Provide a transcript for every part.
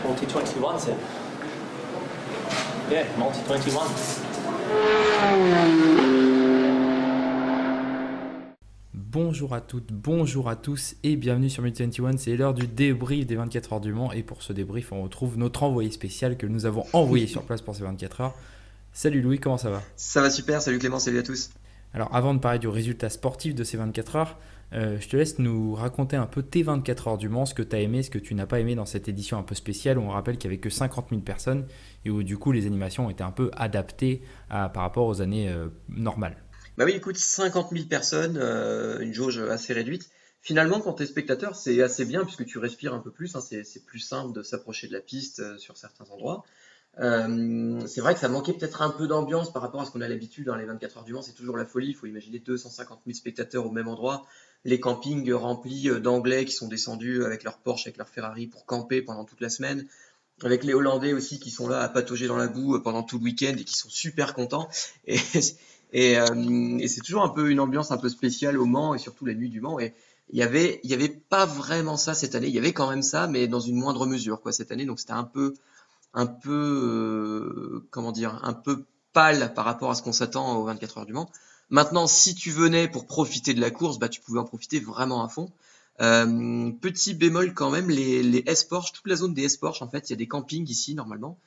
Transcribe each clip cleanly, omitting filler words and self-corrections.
Multi-21's here. Yeah, Multi-21. Bonjour à toutes, bonjour à tous et bienvenue sur Multi-21. C'est l'heure du débrief des 24 heures du Mans et pour ce débrief, on retrouve notre envoyé spécial que nous avons envoyé sur place pour ces 24 heures. Salut Louis, comment ça va? Ça va super, salut Clément, salut à tous. Alors avant de parler du résultat sportif de ces 24 heures, je te laisse nous raconter un peu tes 24 heures du Mans, ce que tu as aimé, ce que tu n'as pas aimé dans cette édition un peu spéciale où on rappelle qu'il n'y avait que 50 000 personnes et où du coup les animations ont été un peu adaptées par rapport aux années normales. Bah oui, écoute, 50 000 personnes, une jauge assez réduite. Finalement, quand tu es spectateur, c'est assez bien puisque tu respires un peu plus, hein, c'est plus simple de s'approcher de la piste sur certains endroits. C'est vrai que ça manquait peut-être un peu d'ambiance par rapport à ce qu'on a l'habitude dans les 24 heures du Mans, c'est toujours la folie, il faut imaginer 250 000 spectateurs au même endroit, les campings remplis d'Anglais qui sont descendus avec leur Porsche, avec leur Ferrari pour camper pendant toute la semaine, avec les Hollandais aussi qui sont là à patauger dans la boue pendant tout le week-end et qui sont super contents. Et, et c'est toujours un peu une ambiance un peu spéciale au Mans et surtout la nuit du Mans. Et il y avait pas vraiment ça cette année. Il y avait quand même ça, mais dans une moindre mesure quoi cette année. Donc c'était comment dire, un peu pâle par rapport à ce qu'on s'attend aux 24 heures du Mans. Maintenant, si tu venais pour profiter de la course, bah tu pouvais en profiter vraiment à fond. Petit bémol quand même, les S-Porsche, toute la zone des S-Porsche, en fait, il y a des campings ici normalement.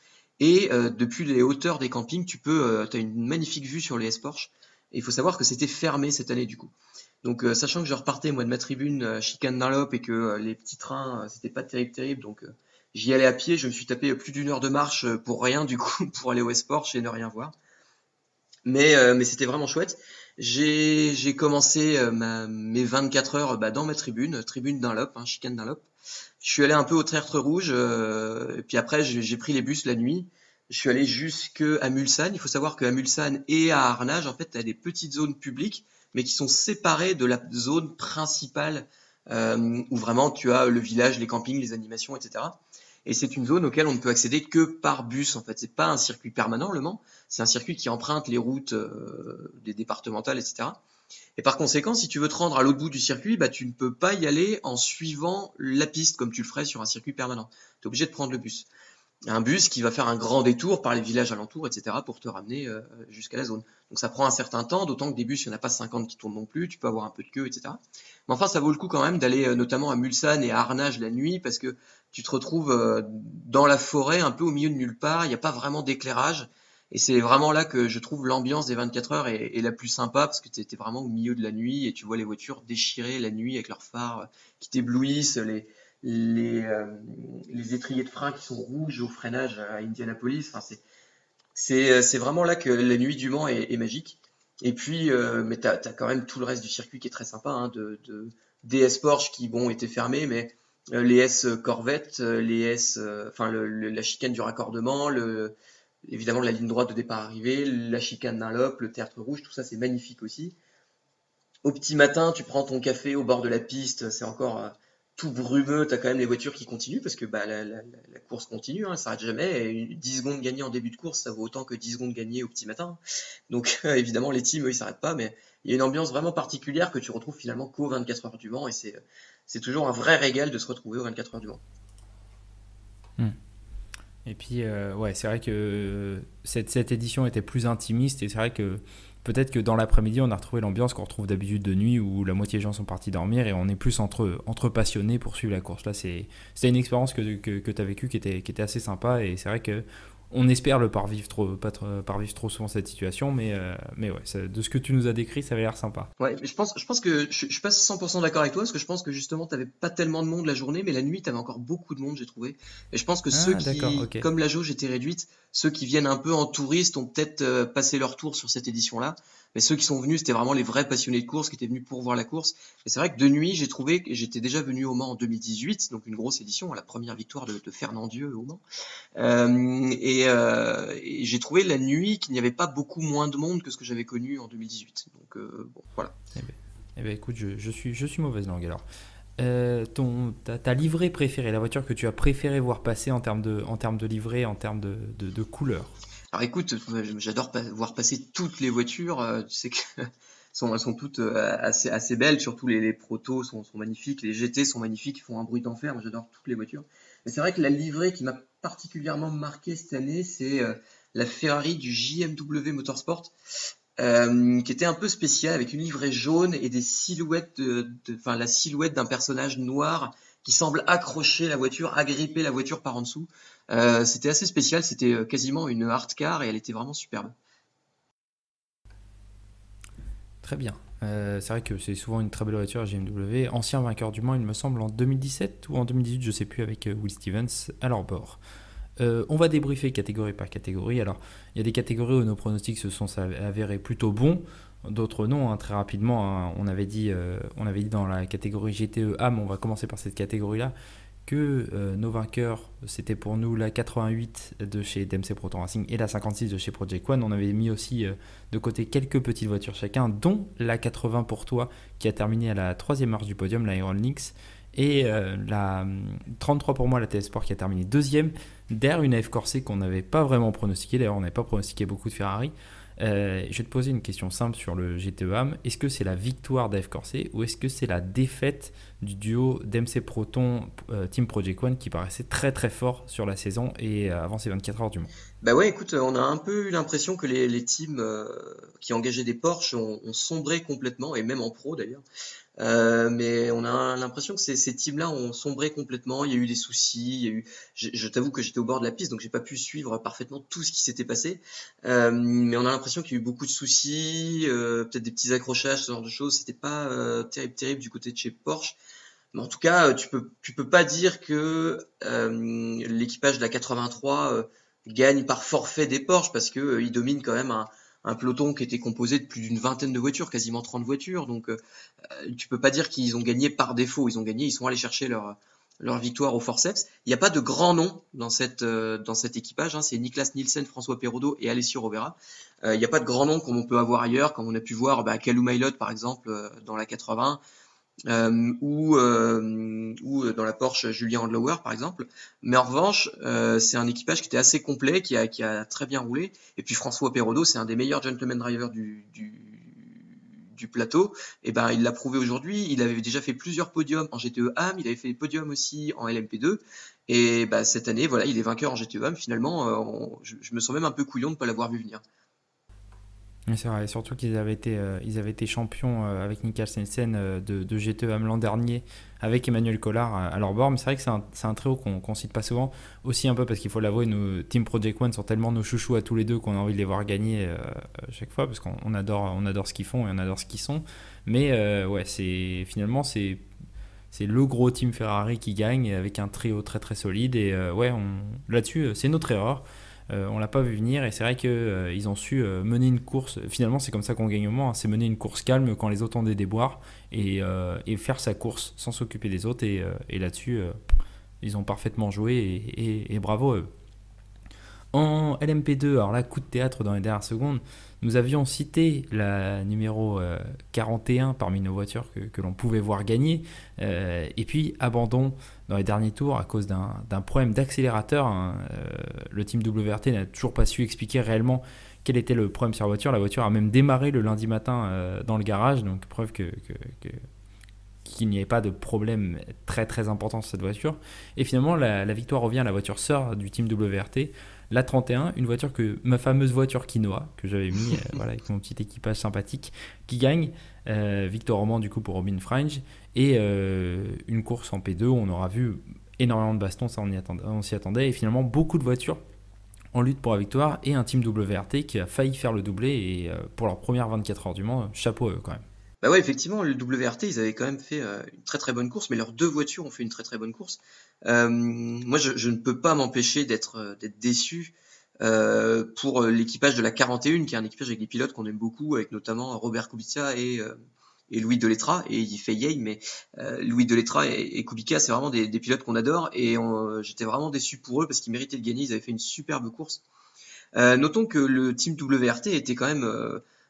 Et depuis les hauteurs des campings, as une magnifique vue sur les S-Porsche. Et il faut savoir que c'était fermé cette année du coup. Donc sachant que je repartais moi de ma tribune chicane Dunlop et que les petits trains c'était pas terrible, donc j'y allais à pied, je me suis tapé plus d'une heure de marche pour rien du coup pour aller au S-Porsche et ne rien voir. Mais c'était vraiment chouette. J'ai commencé mes 24 heures dans ma tribune Dunlop, hein, chicane Dunlop. Je suis allé un peu au Tertre Rouge, et puis après j'ai pris les bus la nuit. Je suis allé jusqu'à Mulsanne. Il faut savoir qu'à Mulsanne et à Arnage, en fait, tu as des petites zones publiques, mais qui sont séparées de la zone principale, où vraiment tu as le village, les campings, les animations, etc. Et c'est une zone auquel on ne peut accéder que par bus, en fait. C'est pas un circuit permanent, Le Mans. C'est un circuit qui emprunte les routes des départementales, etc. Et par conséquent, si tu veux te rendre à l'autre bout du circuit, bah, tu ne peux pas y aller en suivant la piste comme tu le ferais sur un circuit permanent. Tu es obligé de prendre le bus. Un bus qui va faire un grand détour par les villages alentours, etc. pour te ramener jusqu'à la zone. Donc ça prend un certain temps, d'autant que des bus, il n'y en a pas 50 qui tournent non plus, tu peux avoir un peu de queue, etc. Mais enfin, ça vaut le coup quand même d'aller notamment à Mulsanne et à Arnage la nuit parce que tu te retrouves dans la forêt, un peu au milieu de nulle part, il n'y a pas vraiment d'éclairage. Et c'est vraiment là que je trouve l'ambiance des 24 heures est la plus sympa parce que tu étais vraiment au milieu de la nuit et tu vois les voitures déchirées la nuit avec leurs phares qui t'éblouissent, les, euh, les étriers de frein qui sont rouges au freinage à Indianapolis. Enfin, c'est vraiment là que la nuit du Mans est magique. Et puis, mais t'as quand même tout le reste du circuit qui est très sympa, hein, des S Porsche qui, bon, étaient fermés, mais les S Corvette, les S, enfin, la chicane du raccordement, évidemment la ligne droite de départ-arrivée, la chicane Dunlop, le Tertre Rouge, tout ça c'est magnifique aussi. Au petit matin, tu prends ton café au bord de la piste, c'est encore tout brumeux, tu as quand même les voitures qui continuent parce que bah, la course continue, hein, elle s'arrête jamais. Et 10 secondes gagnées en début de course, ça vaut autant que 10 secondes gagnées au petit matin. Donc évidemment, les teams, eux, ils s'arrêtent pas, mais il y a une ambiance vraiment particulière que tu retrouves finalement qu'aux 24 heures du Mans et c'est toujours un vrai régal de se retrouver aux 24 heures du Mans. Et puis, ouais, c'est vrai que cette édition était plus intimiste et c'est vrai que peut-être que dans l'après-midi, on a retrouvé l'ambiance qu'on retrouve d'habitude de nuit où la moitié des gens sont partis dormir et on est plus entre passionnés pour suivre la course. Là, c'était une expérience que tu as vécue qui était assez sympa et c'est vrai que on espère ne pas revivre trop souvent cette situation, mais ouais, de ce que tu nous as décrit, ça avait l'air sympa. Ouais, mais je pense que je suis pas 100% d'accord avec toi, parce que je pense que justement, t'avais pas tellement de monde la journée, mais la nuit, t'avais encore beaucoup de monde, j'ai trouvé. Et je pense que ceux Ah, d'accord, qui, ok. comme la jauge était réduite, ceux qui viennent un peu en touriste ont peut-être passé leur tour sur cette édition-là. Mais ceux qui sont venus, c'était vraiment les vrais passionnés de course qui étaient venus pour voir la course. Et c'est vrai que de nuit, j'ai trouvé que j'étais déjà venu au Mans en 2018, donc une grosse édition, la première victoire de Fernand Dieu au Mans. Et j'ai trouvé la nuit qu'il n'y avait pas beaucoup moins de monde que ce que j'avais connu en 2018. Donc bon, voilà. Eh ben, écoute, je suis mauvaise langue alors. Ta livrée préférée, la voiture que tu as préféré voir passer en termes de livrée, en termes de couleur. Alors écoute, j'adore voir passer toutes les voitures. Tu sais que elles sont toutes assez belles, surtout les protos sont magnifiques, les GT sont magnifiques, ils font un bruit d'enfer. Moi, j'adore toutes les voitures. Mais c'est vrai que la livrée qui m'a particulièrement marqué cette année, c'est la Ferrari du JMW Motorsport, qui était un peu spéciale avec une livrée jaune et des silhouettes, enfin la silhouette d'un personnage noir qui semble accrocher la voiture, agripper la voiture par en dessous. C'était assez spécial, c'était quasiment une hard car et elle était vraiment superbe. Très bien. C'est vrai que c'est souvent une très belle voiture, JMW. Ancien vainqueur du Mans, il me semble, en 2017 ou en 2018, je ne sais plus, avec Will Stevens à leur bord. On va débriefer catégorie par catégorie. Alors, il y a des catégories où nos pronostics se sont avérés plutôt bons, d'autres non. Hein. Très rapidement, hein, on avait dit dans la catégorie GTE AM, on va commencer par cette catégorie-là, que nos vainqueurs, c'était pour nous la 88 de chez DMC Proton Racing et la 56 de chez Project One. On avait mis aussi de côté quelques petites voitures chacun, dont la 80 pour toi, qui a terminé à la 3e marche du podium, la Iron Lynx, et la 33 pour moi, la TS Sport, qui a terminé 2e, derrière une AF Corset qu'on n'avait pas vraiment pronostiqué. D'ailleurs, on n'avait pas pronostiqué beaucoup de Ferrari. Je vais te poser une question simple sur le GTE AM. Est-ce que c'est la victoire d'AF Corset ou est-ce que c'est la défaite du duo DMC Proton Team Project One qui paraissait très très fort sur la saison et avant ces 24 heures du Mans? Bah ouais, écoute, on a un peu eu l'impression que les teams qui engageaient des Porsche ont sombré complètement, et même en pro d'ailleurs. Mais on a l'impression que ces teams-là ont sombré complètement. Il y a eu des soucis. Je t'avoue que j'étais au bord de la piste, donc j'ai pas pu suivre parfaitement tout ce qui s'était passé. Mais on a l'impression qu'il y a eu beaucoup de soucis, peut-être des petits accrochages, ce genre de choses. C'était pas terrible du côté de chez Porsche. Mais en tout cas, tu peux pas dire que l'équipage de la 83 gagne par forfait des Porsche parce que ils dominent quand même un peloton qui était composé de plus d'une vingtaine de voitures, quasiment 30 voitures. Donc tu peux pas dire qu'ils ont gagné par défaut. Ils ont gagné, ils sont allés chercher leur victoire au forceps. Il n'y a pas de grand nom dans cet équipage. Hein. C'est Niklas Nielsen, François Perrodo et Alessio Rovera. Il n'y a pas de grand nom comme on peut avoir ailleurs, comme on a pu voir Kalou Maillot par exemple dans la 80. Ou dans la Porsche Julien Andlauer par exemple. Mais en revanche, c'est un équipage qui était assez complet, qui a très bien roulé. Et puis François Perrodo, c'est un des meilleurs gentleman drivers du plateau. Et ben il l'a prouvé aujourd'hui. Il avait déjà fait plusieurs podiums en GTE AM, il avait fait des podiums aussi en LMP2. Et ben cette année, voilà, il est vainqueur en GTE AM. Finalement, je me sens même un peu couillon de ne pas l'avoir vu venir. C'est vrai, surtout qu'ils avaient été champions avec Niklas Nielsen de GTE AM l'an dernier avec Emmanuel Collard à leur bord. Mais c'est vrai que c'est un trio qu'on cite pas souvent. Aussi un peu parce qu'il faut l'avouer, nos Team Project One sont tellement nos chouchous à tous les deux qu'on a envie de les voir gagner chaque fois parce qu'on adore ce qu'ils font et on adore ce qu'ils sont. Mais ouais, finalement c'est le gros team Ferrari qui gagne avec un trio très très solide. Et ouais, là-dessus, c'est notre erreur. On l'a pas vu venir et c'est vrai qu'ils ont su mener une course. Finalement, c'est comme ça qu'on gagne au Mans. Hein. C'est mener une course calme quand les autres ont des déboires et faire sa course sans s'occuper des autres. Et là-dessus, ils ont parfaitement joué et bravo à eux. En LMP2, alors là, coup de théâtre dans les dernières secondes, nous avions cité la numéro 41 parmi nos voitures que l'on pouvait voir gagner. Et puis, abandon dans les derniers tours à cause d'un problème d'accélérateur. Hein. Le team WRT n'a toujours pas su expliquer réellement quel était le problème sur la voiture. La voiture a même démarré le lundi matin dans le garage, donc preuve qu'il n'y avait pas de problème très très important sur cette voiture. Et finalement, la victoire revient à la voiture sœur du team WRT, la 31, une voiture ma fameuse voiture quinoa, que j'avais mis voilà, avec mon petit équipage sympathique, qui gagne. Victoire au Mans du coup pour Robin Fringe. Et une course en P2 où on aura vu énormément de bastons, ça on s'y attendait. Et finalement, beaucoup de voitures en lutte pour la victoire et un team WRT qui a failli faire le doublé. Et pour leur première 24 heures du Mans, chapeau à eux quand même. Bah ouais, effectivement, le WRT, ils avaient quand même fait une très très bonne course, mais leurs deux voitures ont fait une très très bonne course. Moi, je ne peux pas m'empêcher d'être déçu pour l'équipage de la 41, qui est un équipage avec des pilotes qu'on aime beaucoup, avec notamment Robert Kubica et Louis Delettra, et il fait yay, mais Louis Delettra et Kubica, c'est vraiment des pilotes qu'on adore, et j'étais vraiment déçu pour eux parce qu'ils méritaient de gagner, ils avaient fait une superbe course. Notons que le team WRT était quand même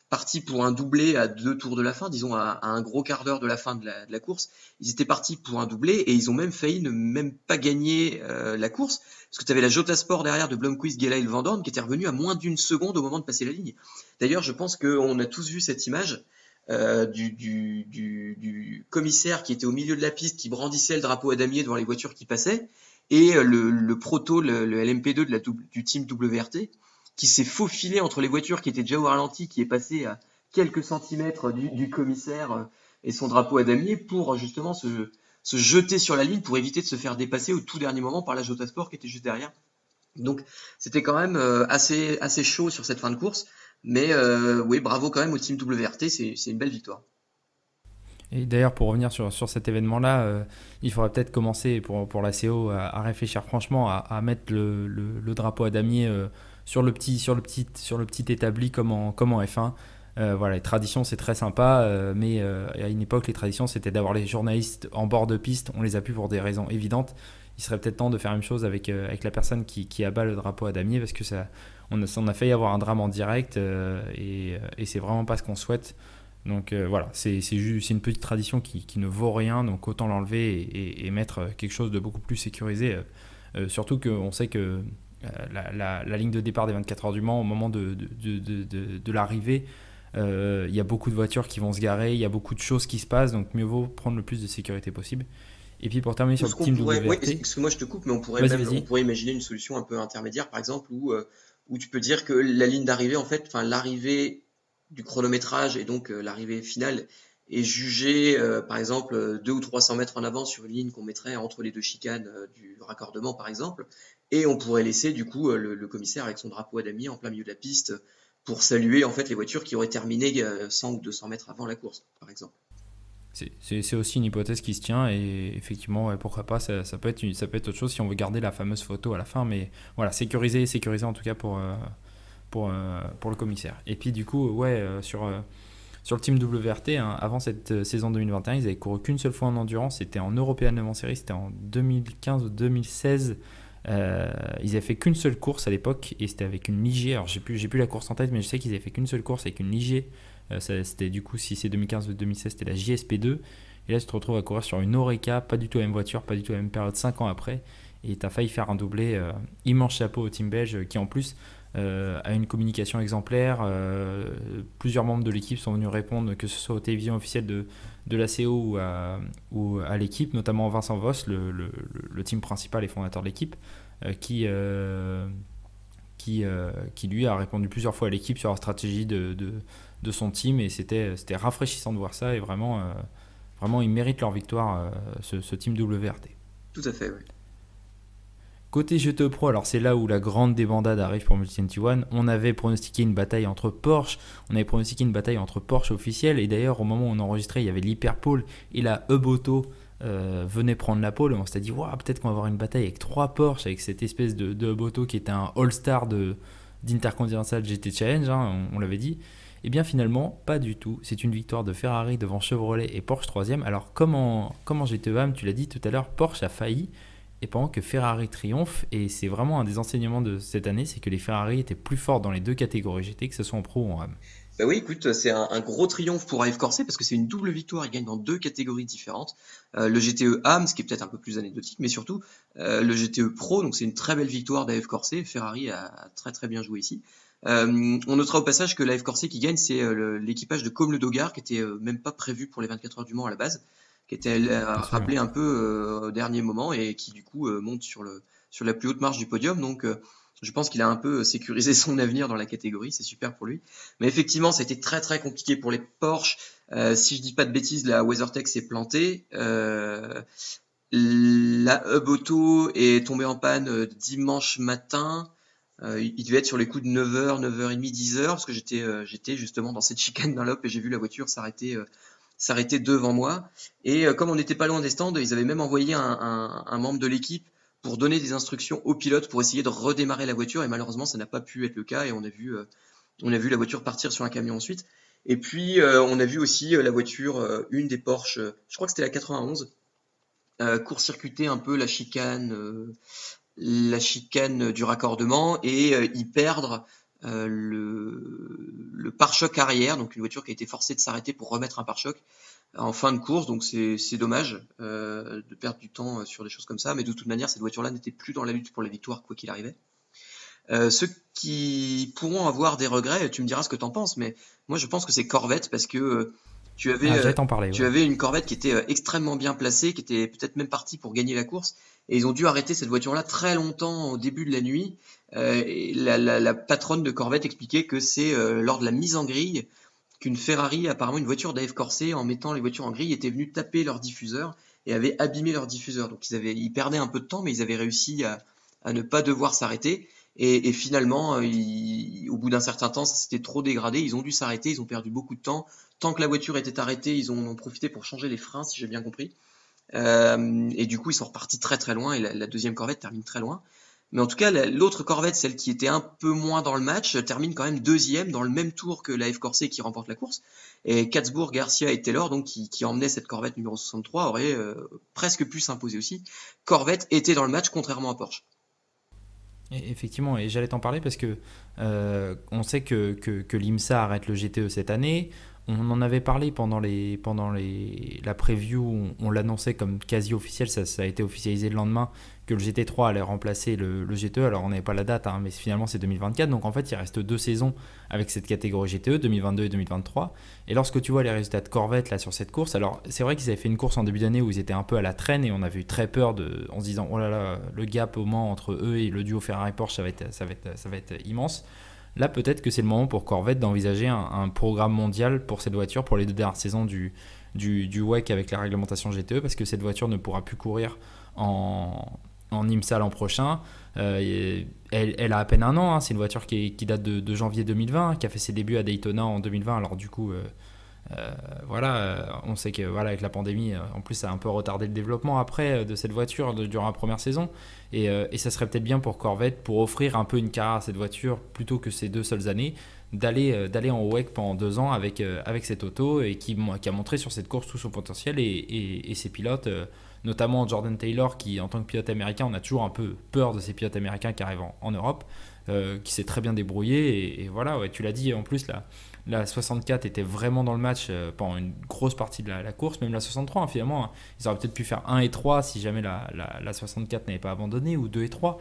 parti pour un doublé à 2 tours de la fin, disons à un gros quart d'heure de la fin de la course. Ils étaient partis pour un doublé et ils ont même failli ne même pas gagner la course, parce que tu avais la Jota Sport derrière de Blomqvist, Gelael, Van Dorn qui était revenu à moins d'une seconde au moment de passer la ligne. D'ailleurs, je pense qu'on a tous vu cette image du commissaire qui était au milieu de la piste, qui brandissait le drapeau à damier devant les voitures qui passaient. et le proto, le LMP2 du team WRT, qui s'est faufilé entre les voitures qui étaient déjà au ralenti, qui est passé à quelques centimètres du commissaire et son drapeau à damier pour justement se jeter sur la ligne pour éviter de se faire dépasser au tout dernier moment par la Jota Sport qui était juste derrière. Donc c'était quand même assez chaud sur cette fin de course, mais oui, bravo quand même au team WRT, c'est une belle victoire. Et d'ailleurs, pour revenir sur cet événement-là, il faudrait peut-être commencer pour la CO à réfléchir franchement à mettre le drapeau à damier sur le petit établi comme en F1. Voilà, les traditions c'est très sympa, mais à une époque les traditions c'était d'avoir les journalistes en bord de piste, on les a plus pour des raisons évidentes. Il serait peut-être temps de faire la même chose avec la personne qui abat le drapeau à damier, parce que on a failli avoir un drame en direct, et c'est vraiment pas ce qu'on souhaite. Donc voilà, c'est une petite tradition qui ne vaut rien, donc autant l'enlever et mettre quelque chose de beaucoup plus sécurisé. Surtout qu'on sait que la ligne de départ des 24 heures du Mans, au moment de l'arrivée, il y a beaucoup de voitures qui vont se garer, il y a beaucoup de choses qui se passent, donc mieux vaut prendre le plus de sécurité possible. Et puis pour terminer sur le team WRT... Oui, excuse-moi, je te coupe, mais on pourrait imaginer une solution un peu intermédiaire, par exemple, où tu peux dire que la ligne d'arrivée, en fait, enfin l'arrivée du chronométrage et donc l'arrivée finale est jugée, par exemple, 200 ou 300 mètres en avant sur une ligne qu'on mettrait entre les deux chicanes du raccordement, par exemple, et on pourrait laisser du coup le commissaire avec son drapeau à damier en plein milieu de la piste pour saluer en fait les voitures qui auraient terminé 100 ou 200 mètres avant la course, par exemple. C'est aussi une hypothèse qui se tient, et effectivement, ouais, pourquoi pas, ça peut être autre chose si on veut garder la fameuse photo à la fin, mais voilà, sécuriser en tout cas pour le commissaire. Et puis du coup, ouais, sur le team WRT, hein, avant cette saison 2021, ils avaient couru qu'une seule fois en endurance, c'était en European Le Mans Series, c'était en 2015 ou 2016. Ils avaient fait qu'une seule course à l'époque, et c'était avec une Ligier. Alors j'ai plus la course en tête, mais je sais qu'ils avaient fait qu'une seule course avec une Ligier. C'était du coup, si c'est 2015 ou 2016, c'était la JSP2. Et là tu te retrouves à courir sur une Oreca, pas du tout la même voiture, pas du tout la même période, 5 ans après, et tu as failli faire un doublé. Immense chapeau au team belge, qui en plus a une communication exemplaire. Plusieurs membres de l'équipe sont venus répondre, que ce soit aux télévisions officielles de la CO ou à l'équipe, notamment Vincent Voss, le team principal et fondateur de l'équipe, qui lui a répondu plusieurs fois à l'équipe sur la stratégie de son team, et c'était rafraîchissant de voir ça, et vraiment ils méritent leur victoire, ce team WRT. Tout à fait, oui. Côté GTE Pro, alors c'est là où la grande débandade arrive pour Multi21. On avait pronostiqué une bataille entre Porsche, officielle, et d'ailleurs au moment où on enregistrait, il y avait l'Hyperpole et la Hub Auto venait prendre la pole. On s'était dit, wow, peut-être qu'on va avoir une bataille avec 3 Porsche, avec cette espèce de Hub Auto qui était un All-Star d'Intercontinental GT Challenge, hein, on l'avait dit. Et bien finalement, pas du tout. C'est une victoire de Ferrari devant Chevrolet et Porsche 3e. Alors comment GTE AM, tu l'as dit tout à l'heure, Porsche a failli, et pendant que Ferrari triomphe, et c'est vraiment un des enseignements de cette année, c'est que les Ferrari étaient plus forts dans les deux catégories GT, que ce soit en pro ou en RAM. Bah oui, écoute, c'est un gros triomphe pour AF Corse, parce que c'est une double victoire, il gagne dans 2 catégories différentes. Le GTE AM, ce qui est peut-être un peu plus anecdotique, mais surtout le GTE Pro, donc c'est une très belle victoire d'AF Corse. Ferrari a très très bien joué ici. On notera au passage que l'AF Corse qui gagne, c'est l'équipage de Côme Le Dogard, qui était même pas prévu pour les 24 heures du Mans à la base, qui était rappelé un peu au dernier moment, et qui du coup monte sur la plus haute marche du podium. Donc je pense qu'il a un peu sécurisé son avenir dans la catégorie, c'est super pour lui. Mais effectivement, ça a été très très compliqué pour les Porsche. Si je dis pas de bêtises, la WeatherTech s'est plantée. La Hub Auto est tombée en panne dimanche matin. Il devait être sur les coups de 9h, 9h30, 10h, parce que j'étais justement dans cette chicane Dunlop, et j'ai vu la voiture s'arrêter devant moi. Et comme on n'était pas loin des stands, ils avaient même envoyé un membre de l'équipe pour donner des instructions au pilote pour essayer de redémarrer la voiture, et malheureusement ça n'a pas pu être le cas, et on a vu la voiture partir sur un camion ensuite. Et puis on a vu aussi la voiture, une des Porsche, je crois que c'était la 91, court-circuiter un peu la chicane du raccordement, et y perdre le pare-choc arrière, donc une voiture qui a été forcée de s'arrêter pour remettre un pare-choc en fin de course. Donc c'est dommage de perdre du temps sur des choses comme ça, mais de toute manière cette voiture-là n'était plus dans la lutte pour la victoire quoi qu'il arrivait. Ceux qui pourront avoir des regrets, tu me diras ce que t'en penses, mais moi je pense que c'est Corvette, parce que Tu avais, J'allais t'en parler, tu ouais. avais une Corvette qui était extrêmement bien placée, qui était peut-être même partie pour gagner la course, et ils ont dû arrêter cette voiture-là très longtemps au début de la nuit. Et la patronne de Corvette expliquait que c'est lors de la mise en grille qu'une Ferrari, apparemment une voiture d'Ave Corset, en mettant les voitures en grille, était venue taper leur diffuseur et avait abîmé leur diffuseur. Donc ils perdaient un peu de temps, mais ils avaient réussi à ne pas devoir s'arrêter. Et finalement, au bout d'un certain temps, ça s'était trop dégradé. Ils ont dû s'arrêter. Ils ont perdu beaucoup de temps. Tant que la voiture était arrêtée, ils en ont profité pour changer les freins, si j'ai bien compris. Et du coup, ils sont repartis très très loin. Et la deuxième Corvette termine très loin. Mais en tout cas, l'autre Corvette, celle qui était un peu moins dans le match, termine quand même deuxième dans le même tour que la F Corset qui remporte la course. Et Katzbourg, Garcia et Taylor, donc qui emmenaient cette Corvette numéro 63, auraient presque pu s'imposer aussi. Corvette était dans le match, contrairement à Porsche. Effectivement, et j'allais t'en parler parce que on sait que l'IMSA arrête le GTE cette année. On en avait parlé la preview, on l'annonçait comme quasi officiel, ça a été officialisé le lendemain, que le GT3 allait remplacer le GTE. Alors on n'avait pas la date, hein, mais finalement c'est 2024. Donc en fait il reste 2 saisons avec cette catégorie GTE, 2022 et 2023. Et lorsque tu vois les résultats de Corvette là, sur cette course, alors c'est vrai qu'ils avaient fait une course en début d'année où ils étaient un peu à la traîne et on avait eu très peur en se disant oh là là, le gap au Mans entre eux et le duo Ferrari-Porsche ça va être immense. Là, peut-être que c'est le moment pour Corvette d'envisager un programme mondial pour cette voiture pour les 2 dernières saisons du WEC avec la réglementation GTE, parce que cette voiture ne pourra plus courir en IMSA l'an prochain. Elle a à peine un an, hein. C'est une voiture qui date de janvier 2020, qui a fait ses débuts à Daytona en 2020. Alors du coup, on sait que voilà, avec la pandémie, en plus, ça a un peu retardé le développement après de cette voiture durant la première saison. Et ça serait peut-être bien pour Corvette, pour offrir un peu une carrière à cette voiture plutôt que ces 2 seules années, d'aller en WEC pendant 2 ans avec cette auto et qui a montré sur cette course tout son potentiel et ses pilotes, notamment Jordan Taylor, qui en tant que pilote américain, on a toujours un peu peur de ces pilotes américains qui arrivent en Europe, qui s'est très bien débrouillé. Et voilà, ouais, tu l'as dit, en plus, la 64 était vraiment dans le match pendant une grosse partie de la course, même la 63, hein, finalement. Hein, ils auraient peut-être pu faire 1 et 3 si jamais la 64 n'avait pas abandonné, ou 2 et 3.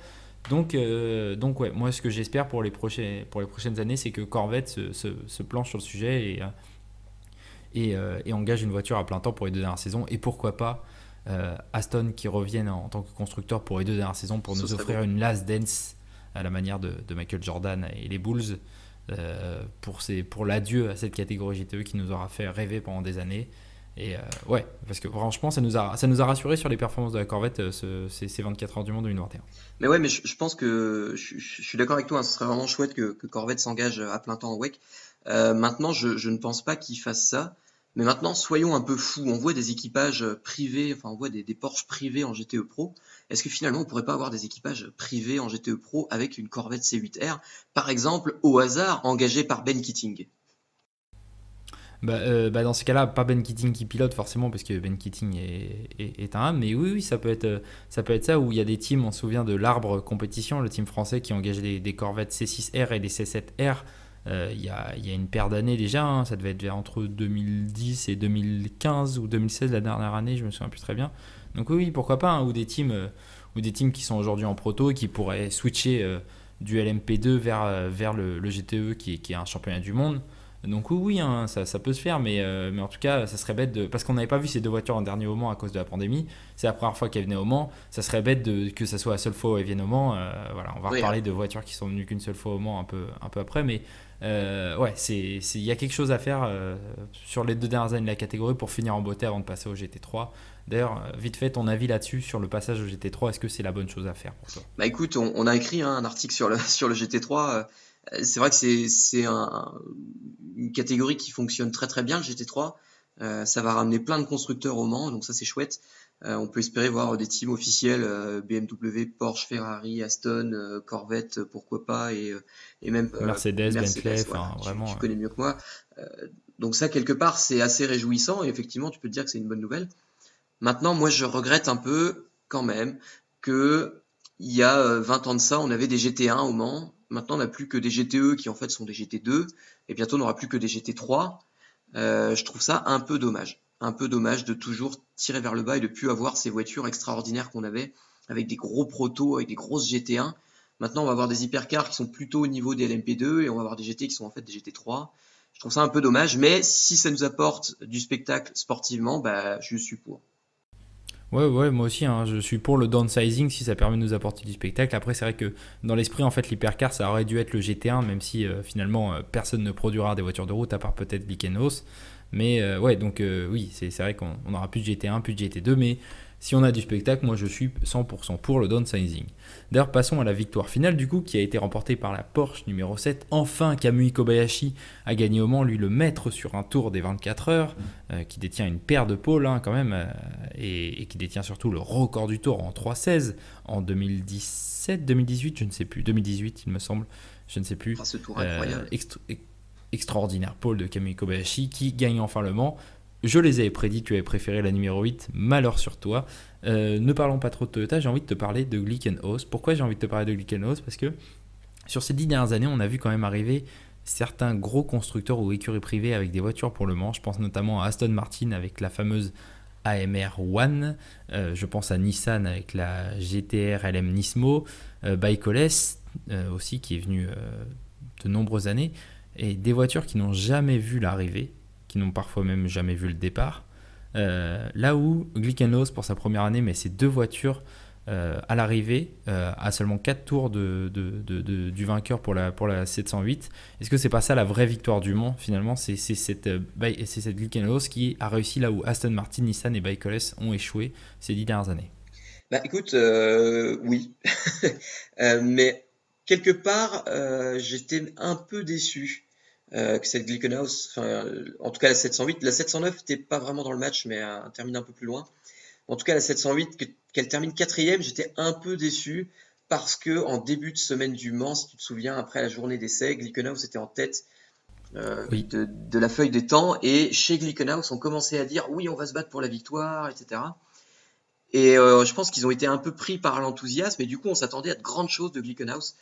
Donc ouais, moi ce que j'espère pour les prochaines années, c'est que Corvette se planche sur le sujet et engage une voiture à plein temps pour les 2 dernières saisons. Et pourquoi pas Aston qui revienne en tant que constructeur pour les 2 dernières saisons pour nous offrir une last dance à la manière de Michael Jordan et les Bulls. Pour l'adieu à cette catégorie GTE qui nous aura fait rêver pendant des années. Et ouais, parce que franchement, ça nous a rassuré sur les performances de la Corvette ces 24 heures du monde 2021. Mais ouais, mais je pense que je suis d'accord avec toi, hein, ce serait vraiment chouette que Corvette s'engage à plein temps en WEC. Maintenant, je ne pense pas qu'ils fassent ça. Mais maintenant, soyons un peu fous. On voit des équipages privés, enfin, on voit des Porsche privés en GTE Pro. Est-ce que finalement, on pourrait pas avoir des équipages privés en GTE Pro avec une Corvette C8R, par exemple, au hasard, engagée par Ben Keating? Dans ces cas-là, pas Ben Keating qui pilote forcément, parce que Ben Keating est un âme, mais oui, ça peut être ça, où il y a des teams, on se souvient de l'Arbre Compétition, le team français qui engage des Corvettes C6R et des C7R. Il y a une paire d'années déjà, hein, ça devait être entre 2010 et 2015 ou 2016 la dernière année, je me souviens plus très bien. Donc oui, pourquoi pas, hein, ou des teams qui sont aujourd'hui en proto et qui pourraient switcher du LMP2 vers le GTE qui est un championnat du monde. Donc oui, hein, ça peut se faire, mais en tout cas, ça serait bête parce qu'on n'avait pas vu ces 2 voitures en dernier au Mans à cause de la pandémie. C'est la première fois qu'elles venaient au Mans. Ça serait bête que ça soit la seule fois où elles viennent au Mans. Voilà, on va Oui, reparler de voitures qui sont venues qu'une seule fois au Mans un peu après, mais ouais, il y a quelque chose à faire sur les 2 dernières années de la catégorie pour finir en beauté avant de passer au GT3. D'ailleurs, vite fait, ton avis là-dessus sur le passage au GT3, est-ce que c'est la bonne chose à faire pour toi? Bah écoute, on a écrit, hein, un article sur le GT3. C'est vrai que c'est une catégorie qui fonctionne très très bien, le GT3. Ça va ramener plein de constructeurs au Mans, donc ça c'est chouette. On peut espérer voir des teams officiels, BMW, Porsche, Ferrari, Aston, Corvette, pourquoi pas, et même Mercedes, Bentley, voilà, enfin vraiment. tu connais mieux que moi. Euh, donc ça, quelque part, c'est assez réjouissant, et effectivement, tu peux te dire que c'est une bonne nouvelle. Maintenant, moi, je regrette un peu, quand même, que il y a 20 ans de ça, on avait des GT1 au Mans. Maintenant, on n'a plus que des GTE qui, en fait, sont des GT2. Et bientôt, on n'aura plus que des GT3. Je trouve ça un peu dommage. Un peu dommage de toujours tirer vers le bas et de plus avoir ces voitures extraordinaires qu'on avait, avec des gros protos, avec des grosses GT1. Maintenant, on va avoir des hypercars qui sont plutôt au niveau des LMP2 et on va avoir des GT qui sont en fait des GT3. Je trouve ça un peu dommage, mais si ça nous apporte du spectacle sportivement, bah, je suis pour. Ouais, moi aussi, hein, je suis pour le downsizing si ça permet de nous apporter du spectacle. Après, c'est vrai que dans l'esprit, en fait, l'hypercar, ça aurait dû être le GT1, même si finalement, personne ne produira des voitures de route à part peut-être Glickenhaus. Mais ouais, donc oui, c'est vrai qu'on n'aura plus de GT1, plus de GT2, mais si on a du spectacle, moi je suis 100% pour le downsizing. D'ailleurs, passons à la victoire finale du coup, qui a été remportée par la Porsche numéro 7. Enfin, Kamui Kobayashi a gagné au Mans, lui le maître sur un tour des 24 heures, qui détient une paire de pôles hein, quand même, et qui détient surtout le record du tour en 3.16 en 2017, 2018, je ne sais plus, 2018 il me semble, je ne sais plus. Ah, ce tour incroyable. Extraordinaire pôle de Kamui Kobayashi qui gagne enfin le Mans. Je les avais prédits, tu avais préféré la numéro 8, malheur sur toi. Ne parlons pas trop de Toyota, j'ai envie de te parler de Glickenhaus. Pourquoi j'ai envie de te parler de Glickenhaus? Parce que sur ces 10 dernières années, on a vu quand même arriver certains gros constructeurs ou écuries privées avec des voitures pour le Mans. Je pense notamment à Aston Martin avec la fameuse AMR One. Je pense à Nissan avec la GTR LM Nismo. Bikeoles aussi qui est venu de nombreuses années. Et des voitures qui n'ont jamais vu l'arrivée, qui n'ont parfois même jamais vu le départ. Là où Glickenhaus, pour sa première année, met ses deux voitures à l'arrivée, à seulement 4 tours du vainqueur pour la 708. Est-ce que c'est pas ça la vraie victoire du Mans finalement? C'est cette Glickenhaus qui a réussi là où Aston Martin, Nissan et Bikeoles ont échoué ces 10 dernières années. Bah écoute, oui. Mais quelque part, j'étais un peu déçu que cette Glickenhaus, enfin, en tout cas la 708, la 709 n'était pas vraiment dans le match, mais termine un peu plus loin. En tout cas la 708, qu'elle termine quatrième, j'étais un peu déçu parce que en début de semaine du Mans, si tu te souviens, après la journée d'essai, Glickenhaus était en tête Oui. de la feuille des temps, et chez Glickenhaus, on commençait à dire oui, on va se battre pour la victoire, etc. Et je pense qu'ils ont été un peu pris par l'enthousiasme, et du coup on s'attendait à de grandes choses de Glickenhaus,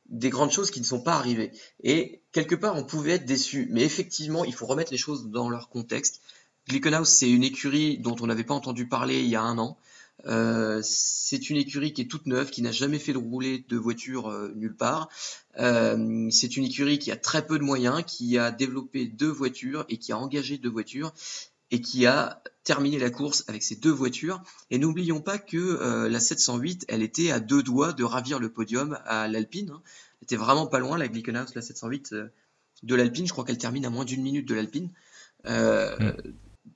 des grandes choses qui ne sont pas arrivées. Et quelque part, on pouvait être déçu. Mais effectivement, il faut remettre les choses dans leur contexte. Glickenhaus, c'est une écurie dont on n'avait pas entendu parler il y a un an. C'est une écurie qui est toute neuve, qui n'a jamais fait de rouler de voiture nulle part. C'est une écurie qui a très peu de moyens, qui a développé deux voitures et qui a engagé deux voitures et qui a terminé la course avec ces deux voitures. Et n'oublions pas que la 708, elle était à deux doigts de ravir le podium à l'Alpine. Hein. Elle était vraiment pas loin, la Glickenhaus, la 708 de l'Alpine. Je crois qu'elle termine à moins d'une minute de l'Alpine.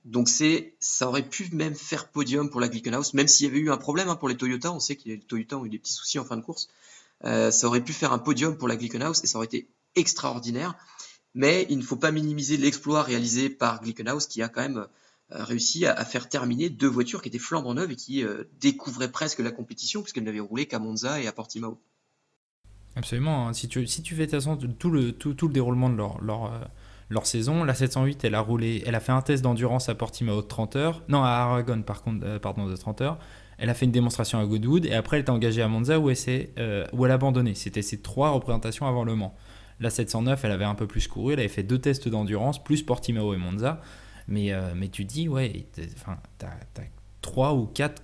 Donc ça aurait pu même faire podium pour la Glickenhaus, même s'il y avait eu un problème hein, pour les Toyota. On sait que les Toyota ont eu des petits soucis en fin de course. Ça aurait pu faire un podium pour la Glickenhaus et ça aurait été extraordinaire. Mais il ne faut pas minimiser l'exploit réalisé par Glickenhaus qui a quand même réussi à faire terminer deux voitures qui étaient flambant neuves et qui découvraient presque la compétition puisqu'elles n'avaient roulé qu'à Monza et à Portimao. Absolument. Hein. Si tu fais de toute façon tout le déroulement de leur saison, la 708, elle a fait un test d'endurance à Portimao de 30 heures. Non, à Aragon, pardon, de 30 heures. Elle a fait une démonstration à Goodwood et après elle est engagée à Monza où elle a abandonné. C'était ses 3 représentations avant Le Mans. La 709, elle avait un peu plus couru, elle avait fait 2 tests d'endurance, plus Portimao et Monza. Mais tu dis, ouais, t'as 3 ou 4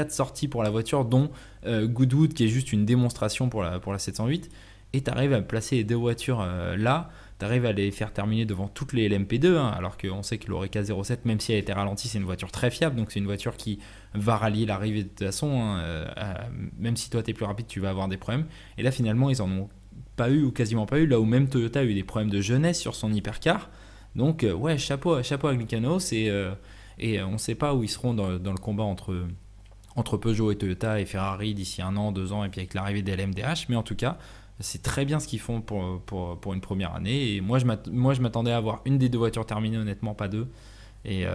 sorties pour la voiture, dont Goodwood qui est juste une démonstration pour la 708. Et tu arrives à placer les deux voitures là, tu arrives à les faire terminer devant toutes les LMP2, hein, alors qu'on sait que l'Oreca 07, même si elle a été ralentie, c'est une voiture très fiable, donc c'est une voiture qui va rallier l'arrivée de toute façon. Hein, même si toi tu es plus rapide, tu vas avoir des problèmes. Et là finalement, ils en ont pas eu ou quasiment pas eu, là où même Toyota a eu des problèmes de jeunesse sur son hypercar. Donc ouais, chapeau à Glickenhaus et on ne sait pas où ils seront dans le combat entre Peugeot et Toyota et Ferrari d'ici 1 an, 2 ans, et puis avec l'arrivée des LMDH, mais en tout cas, c'est très bien ce qu'ils font pour une première année. Et moi, je m'attendais à avoir une des deux voitures terminées, honnêtement, pas deux. Et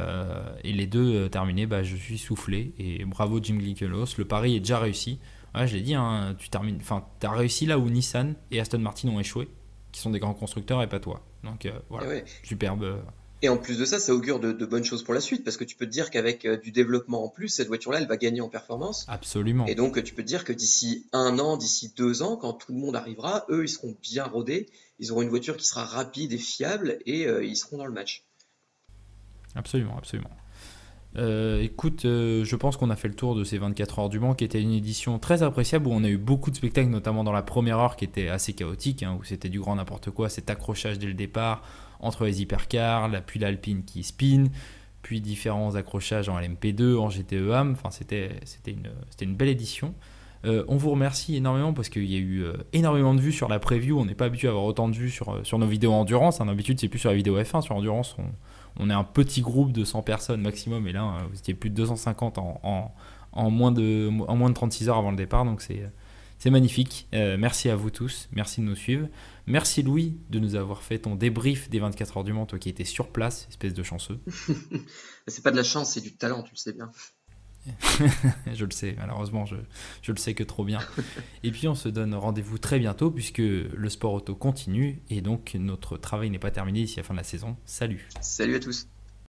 les deux terminées, bah, je suis soufflé. Et bravo Jim Glickenhaus, le pari est déjà réussi. Ouais, je l'ai dit, hein, tu as réussi là où Nissan et Aston Martin ont échoué, qui sont des grands constructeurs et pas toi. Donc voilà, Ouais. superbe. Et en plus de ça, ça augure de bonnes choses pour la suite, parce que tu peux te dire qu'avec du développement en plus, cette voiture-là, elle va gagner en performance. Absolument. Et donc, tu peux te dire que d'ici 1 an, d'ici 2 ans, quand tout le monde arrivera, eux, ils seront bien rodés, ils auront une voiture qui sera rapide et fiable, et ils seront dans le match. Absolument, absolument. Écoute, je pense qu'on a fait le tour de ces 24 heures du Mans, qui était une édition très appréciable, où on a eu beaucoup de spectacles, notamment dans la première heure qui était assez chaotique, hein, où c'était du grand n'importe quoi, cet accrochage dès le départ entre les hypercars, puis l'Alpine qui spin, puis différents accrochages en LMP2, en GTE AM. Enfin, c'était une belle édition. On vous remercie énormément parce qu'il y a eu énormément de vues sur la preview. On n'est pas habitué à avoir autant de vues sur nos vidéos endurance. D'habitude, c'est plus sur la vidéo F1. Sur endurance, on est un petit groupe de 100 personnes maximum. Et là, vous étiez plus de 250 en moins de 36 heures avant le départ. Donc, c'est magnifique. Merci à vous tous. Merci de nous suivre. Merci Louis de nous avoir fait ton débrief des 24 heures du Mans, toi qui étais sur place, espèce de chanceux. C'est pas de la chance, c'est du talent, tu le sais bien. Je le sais, malheureusement, je le sais que trop bien. Et puis on se donne rendez-vous très bientôt puisque le sport auto continue et donc notre travail n'est pas terminé d'ici la fin de la saison. Salut. Salut à tous.